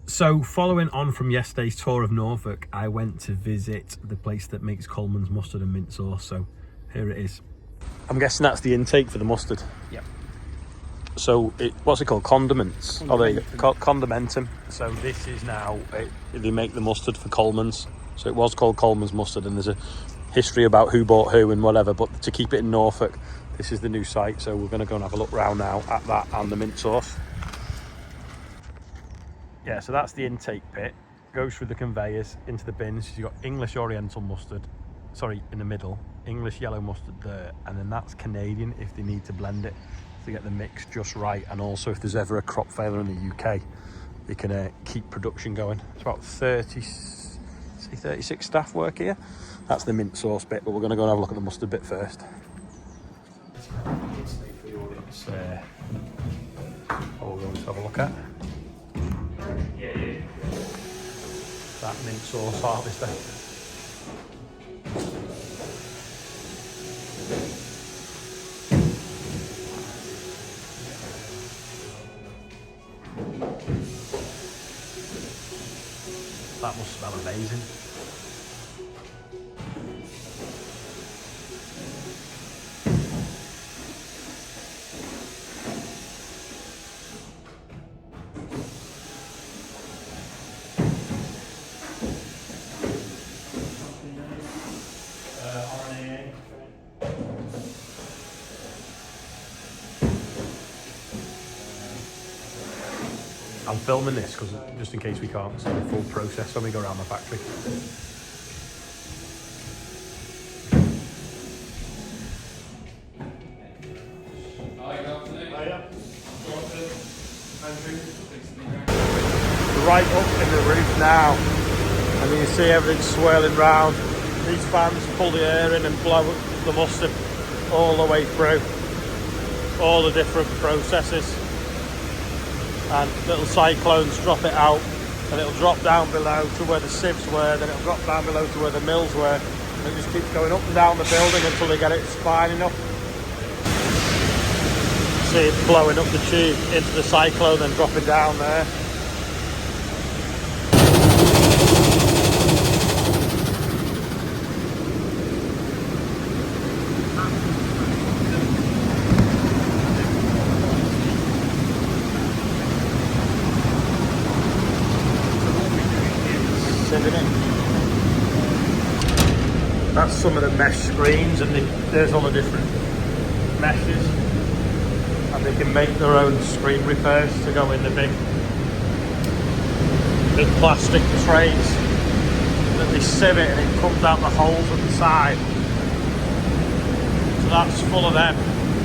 So following on from yesterday's tour of Norfolk, I went to visit the place that makes Coleman's mustard and mint sauce. So here it is. I'm guessing that's the intake for the mustard. Yep. So what's it called? Condiments. Oh, there you go. Condimentum. So this is now, they make the mustard for Coleman's. So it was called Coleman's mustard, and there's a history about who bought who and whatever, but to keep it in Norfolk, this is the new site. So we're going to go and have a look round now at that and the mint sauce. Yeah, so that's the intake pit. Goes through the conveyors into the bins. You've got English Oriental mustard, sorry, in the middle, English yellow mustard there, and then that's Canadian if they need to blend it to get the mix just right. And also if there's ever a crop failure in the UK, they can keep production going. It's about 36 staff work here. That's the mint sauce bit, but we're going to go and have a look at the mustard bit first. It's what we're going to have a look at. That mint sauce harvester. That must smell amazing. I'm filming this because just in case we can't see the full process when we go around the factory. We're right up in the roof now, and you can see everything swirling round. These fans pull the air in and blow the mustard all the way through all the different processes. And little cyclones drop it out, and it'll drop down below to where the sieves were, then it'll drop down below to where the mills were, and it just keeps going up and down the building until they get it fine enough. See it blowing up the tube into the cyclone and dropping down there. That's some of the mesh screens, and there's all the different meshes, and they can make their own screen repairs to go in the big plastic trays that they sieve it, and it comes out the holes at the side. So that's full of them.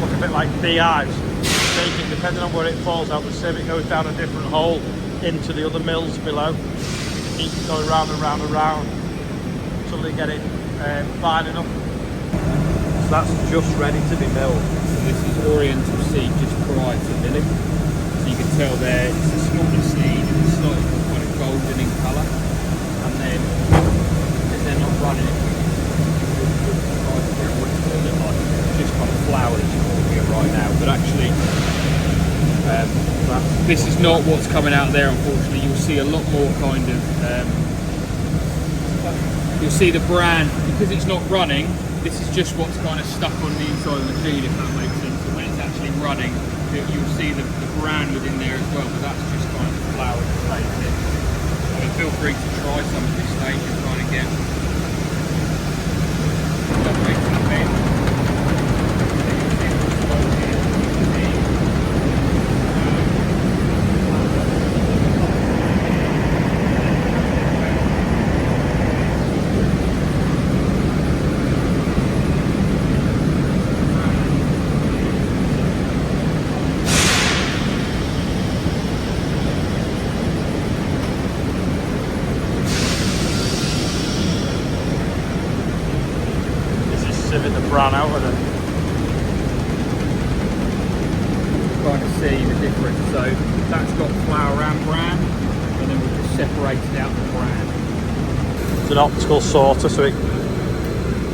Look a bit like beehives. Take it, depending on where it falls out the sieve, it goes down a different hole into the other mills below. Keep going round and round and round until they get it fine enough. So that's just ready to be milled. So this is Oriental seed just prior to milling. So you can tell there it's a smaller seed, it's slightly more kind of golden in colour, and then if they're not running it, it's just kind of flour that's forming here right now. But actually, this is not what's coming out there, unfortunately. You'll see a lot more kind of you'll see the bran, because it's not running, this is just what's kind of stuck on the inside of the machine, if that makes sense. So when it's actually running, you'll see the bran within there as well, but that's just kind of the flour that's taking it. I mean, feel free to try some at this stage and try and get that makes it amazing. The bran out of it. Trying to see the difference. So that's got flour and bran, and then we've just separated out the bran. It's an optical sorter, so it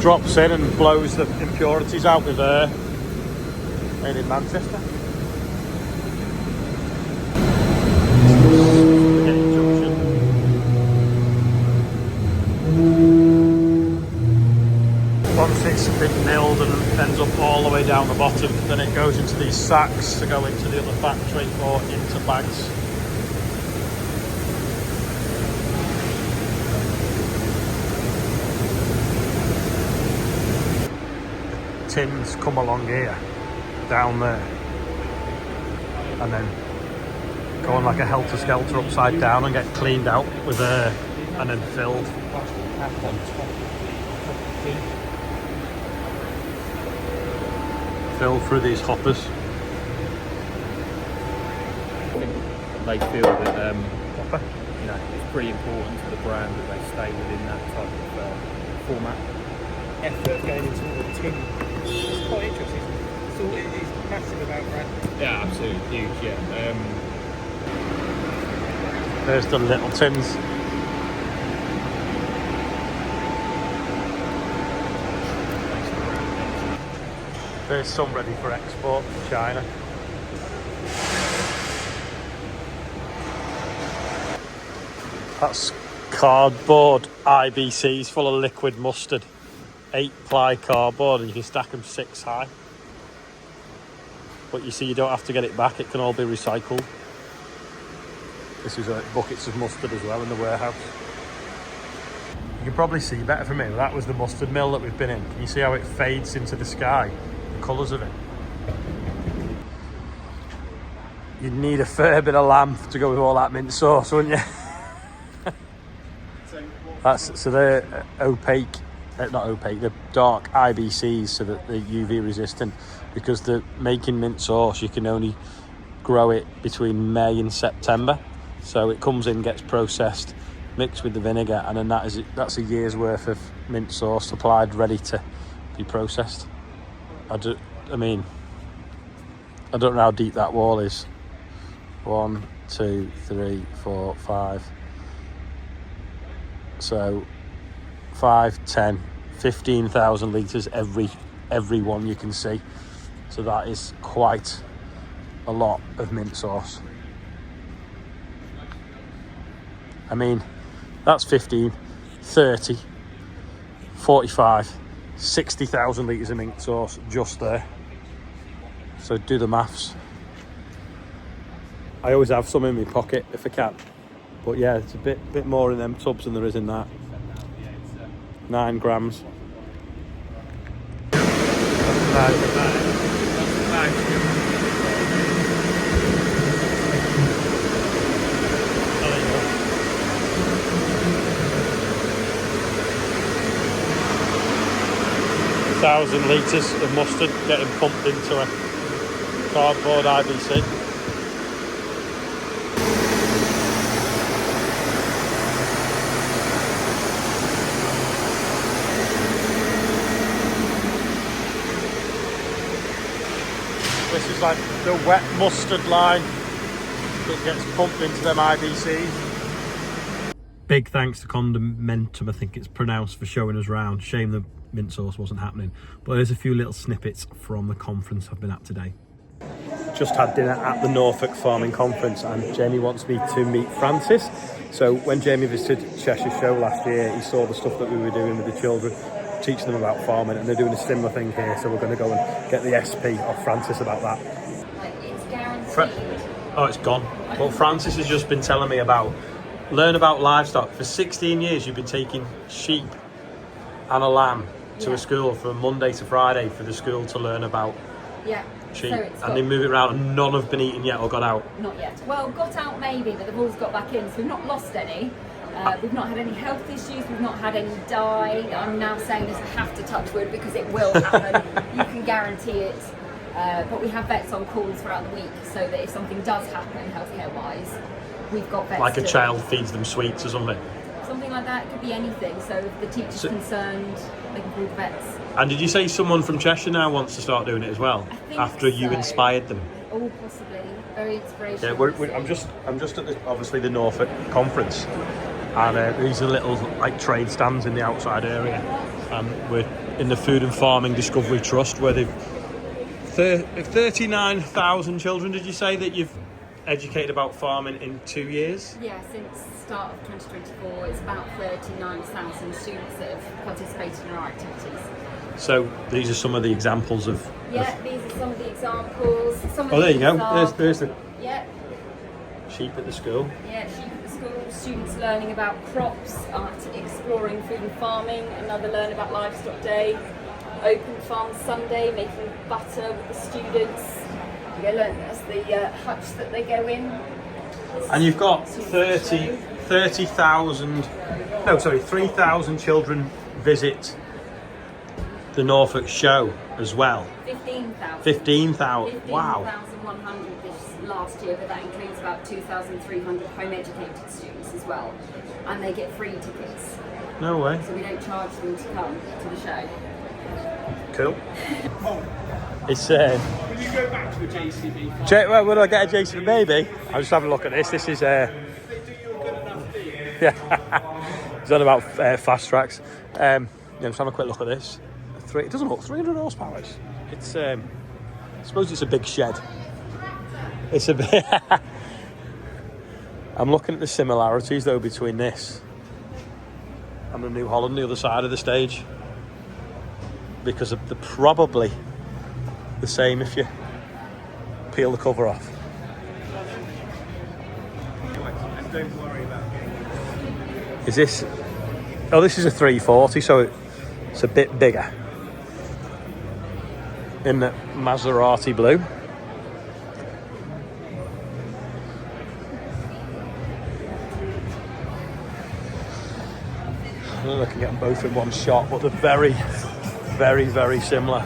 drops in and blows the impurities out with air. Made in Manchester. Spaghetti junction. ends up all the way down the bottom. Then it goes into these sacks to go into the other factory or into bags. Tins come along here, down there, and then go on like a helter-skelter upside down and get cleaned out with air and then filled. Filled through these hoppers. They feel that you know, it's pretty important to the brand that they stay within that type of format. Effort going into all the tin. It's quite interesting. So it's massive about brand. Yeah, absolutely huge. Yeah. There's the little tins. There's some ready for export to China. That's cardboard IBCs full of liquid mustard. 8-ply cardboard, and you can stack them 6 high. But you see, you don't have to get it back, it can all be recycled. This is buckets of mustard as well in the warehouse. You can probably see better from here. That was the mustard mill that we've been in. Can you see how it fades into the sky? The colours of it. You'd need a fair bit of lamb to go with all that mint sauce, wouldn't you? So they're opaque. Not opaque, they're dark IBCs so that they're UV resistant, because they're making mint sauce, you can only grow it between May and September. So it comes in, gets processed, mixed with the vinegar, and then that's a year's worth of mint sauce supplied, ready to be processed. I don't know how deep that wall is. 1, 2, 3, 4, 5. So 5, 10, 15,000 litres every one you can see. So that is quite a lot of mint sauce. I mean, that's 15, 30, 45, 60,000 litres of mint sauce just there. So do the maths. I always have some in my pocket if I can. But yeah, it's a bit more in them tubs than there is in that. 9 grams. Thousand litres of mustard getting pumped into a cardboard IBC. This is like the wet mustard line that gets pumped into them IBCs. Big thanks to Condimentum, I think it's pronounced, for showing us round. Shame the mint sauce wasn't happening. But there's a few little snippets from the conference I've been at today. Just had dinner at the Norfolk Farming Conference, and Jamie wants me to meet Francis. So when Jamie visited Cheshire Show last year, he saw the stuff that we were doing with the children, teaching them about farming, and they're doing a similar thing here. So we're going to go and get the SP off Francis about that. It's guaranteed. Oh, it's gone. Well, Francis has just been telling me about learn about livestock. For 16 years, you've been taking sheep and a lamb to a school from Monday to Friday for the school to learn about sheep. So and they move it around, and none have been eaten yet or got out. Not yet. Well, got out maybe, but they've all got back in, so we've not lost any. We've not had any health issues, we've not had any die. I'm now saying this, I have to touch wood because it will happen. You can guarantee it. But we have vets on calls throughout the week, so that if something does happen healthcare-wise, we've got vets. Like a child feeds them sweets or something? Something like that, it could be anything. So if the teacher's concerned, they can call the vets. And did you say someone from Cheshire now wants to start doing it as well? I think after you inspired them? Oh, possibly. Very inspirational. Yeah, I'm just at obviously the Norfolk conference, and these are little like trade stands in the outside area, and we're in the Food and Farming Discovery Trust, where they've 39,000 children. Did you say that you've educated about farming in 2 years? Yeah, since start of 2024, it's about 39,000 students that have participated in our activities. So these are some of the examples of... Yeah, these are some of the examples. Oh, there you go. There's the Yeah. sheep at the school. Yeah, sheep at the school, students learning about crops, exploring food and farming, another learn about livestock day, open farm Sunday, making butter with the students. You go learn, that's the hutch that they go in. And you've got 3,000 children visit the Norfolk show as well. 15,000. 15,000, wow. 15,100 this last year, but that includes about 2,300 home educated students as well. And they get free tickets. No way. So we don't charge them to come to the show. Cool. It's Will you go back to a JCB? well, would I get a JCB maybe? I'll just have a look at this. This is They do you a good enough deal. yeah. It's on about fast tracks. Yeah, just have a quick look at this. It doesn't look 300 horsepower. It's I suppose it's a big shed. It's a bit. I'm looking at the similarities though between this and the New Holland, the other side of the stage, because they're probably the same if you peel the cover off. Don't worry about getting Is this? Oh, this is a 340, so it's a bit bigger. In the Maserati blue. I don't know if I can get them both in one shot, but they're very, very, very similar.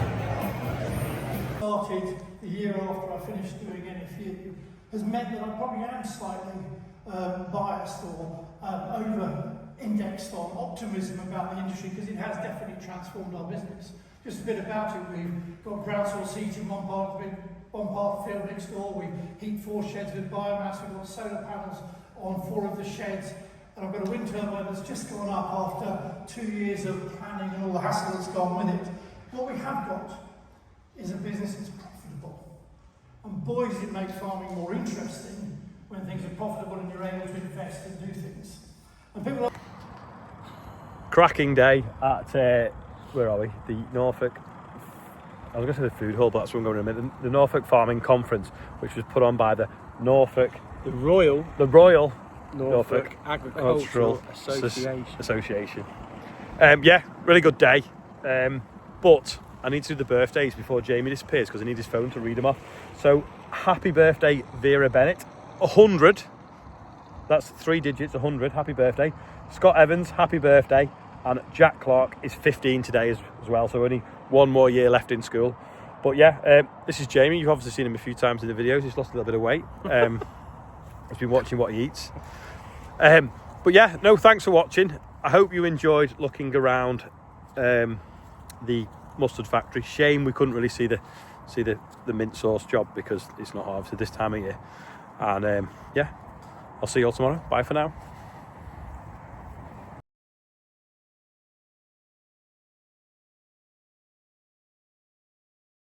Started the year after I finished doing NFU has meant that I probably am slightly biased or over-indexed on optimism about the industry, because it has definitely transformed our business. Just a bit about it: we've got ground source heating one part of the field next door. We heat 4 sheds with biomass. We've got solar panels on 4 of the sheds. And I've got a wind turbine that's just gone up after 2 years of planning and all the hassle that's gone with it. What we have got is a business that's profitable. And boy, does it make farming more interesting when things are profitable and you're able to invest and do things. And people are... Cracking day at, where are we? The Norfolk, I was going to say the food hall, but that's where I'm going in a minute. The Norfolk Farming Conference, which was put on by the Royal Norfolk Agricultural Association. Yeah, really good day. But I need to do the birthdays before Jamie disappears, because I need his phone to read them off. So happy birthday, Vera Bennett. 100. That's 3 digits, 100. Happy birthday. Scott Evans, happy birthday. And Jack Clark is 15 today as well, so only 1 more year left in school. But yeah, this is Jamie. You've obviously seen him a few times in the videos. He's lost a little bit of weight. He's been watching what he eats. But yeah, no, thanks for watching. I hope you enjoyed looking around the mustard factory. Shame we couldn't really see the mint sauce job, because it's not harvested this time of year. And yeah, I'll see you all tomorrow. Bye for now.